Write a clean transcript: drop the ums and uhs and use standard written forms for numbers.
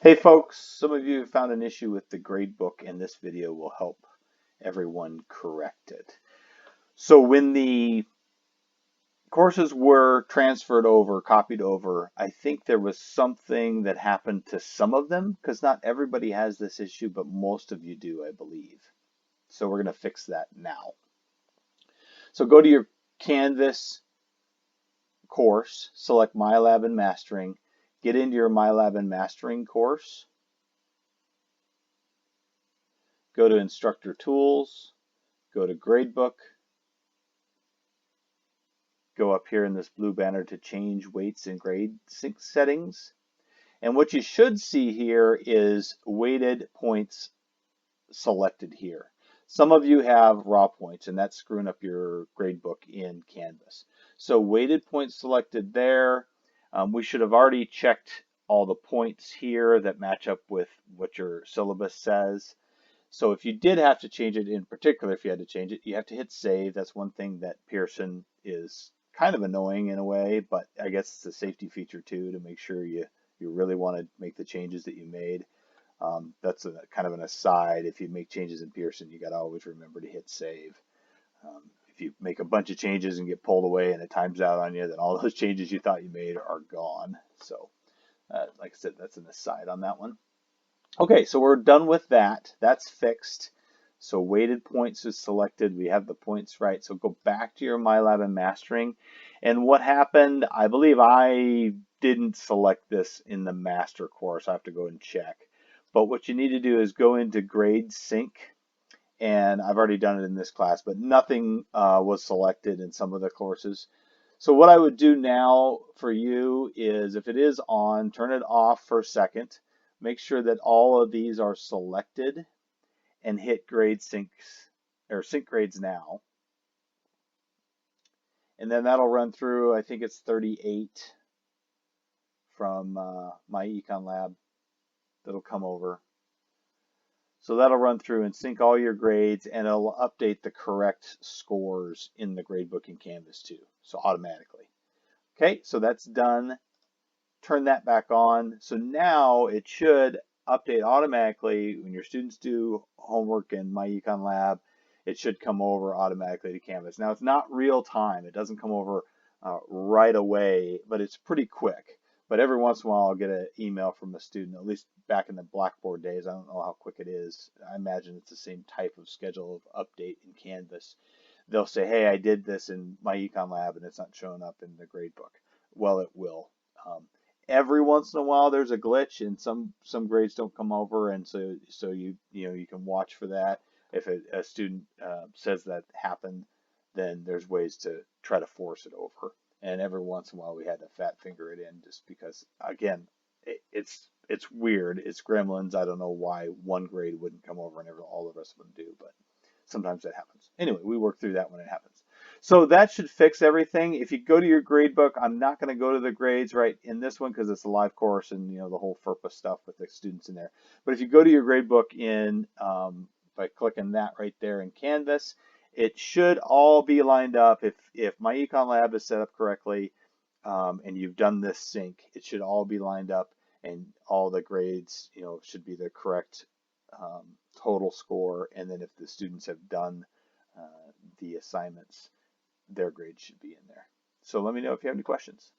Hey folks, some of you have found an issue with the gradebook and this video will help everyone correct it. So when the courses were transferred over, copied over, I think there was something that happened to some of them because not everybody has this issue, but most of you do, I believe. So we're going to fix that now. So go to your Canvas course, select MyLab and Mastering, get into your MyLab and Mastering course. Go to Instructor Tools, go to Gradebook, go up here in this blue banner to change weights and grade sync settings. And what you should see here is weighted points selected here. Some of you have raw points and that's screwing up your gradebook in Canvas. So weighted points selected there. We should have already checked all the points here that match up with what your syllabus says. So if you did have to change it, in particular, if you had to change it, you have to hit save. That's one thing that Pearson is kind of annoying in a way, but I guess it's a safety feature too to make sure you really want to make the changes that you made. That's kind of an aside. If you make changes in Pearson, you got to always remember to hit save. If you make a bunch of changes and get pulled away and it times out on you, then all those changes you thought you made are gone. So, like I said, that's an aside on that one. Okay, so we're done with that. That's fixed. So weighted points is selected. We have the points right. So go back to your MyLab and Mastering. And what happened, I believe I didn't select this in the master course. I have to go and check. But what you need to do is go into Grade Sync. And I've already done it in this class, but nothing was selected in some of the courses. So what I would do now for you is if it is on, turn it off for a second. Make sure that all of these are selected and hit grade syncs or sync grades now. And then that'll run through, I think it's 38 from my Econ Lab that'll come over. So that'll run through and sync all your grades and it'll update the correct scores in the gradebook in Canvas too, so automatically. Okay, so that's done. Turn that back on. So now it should update automatically when your students do homework in My Econ Lab. It should come over automatically to Canvas. Now it's not real time. It doesn't come over right away, but it's pretty quick. But every once in a while I'll get an email from a student, at least back in the Blackboard days. I don't know how quick it is. I imagine it's the same type of schedule of update in Canvas. They'll say, hey, I did this in My Econ Lab and it's not showing up in the gradebook. Well, it will. Every once in a while there's a glitch and some grades don't come over, and so you can watch for that. If a student says that happened, then there's ways to try to force it over. And every once in a while we had to fat finger it in just because, again, it's weird. It's gremlins. I don't know why one grade wouldn't come over and all the rest of them do, but sometimes that happens. Anyway, we work through that when it happens. So that should fix everything. If you go to your gradebook, I'm not going to go to the grades right in this one because it's a live course and the whole FERPA stuff with the students in there. But if you go to your gradebook in by clicking that right there in Canvas, it should all be lined up. If My Econ Lab is set up correctly and you've done this sync, it should all be lined up and all the grades should be the correct total score. And then if the students have done the assignments, their grades should be in there. So let me know if you have any questions.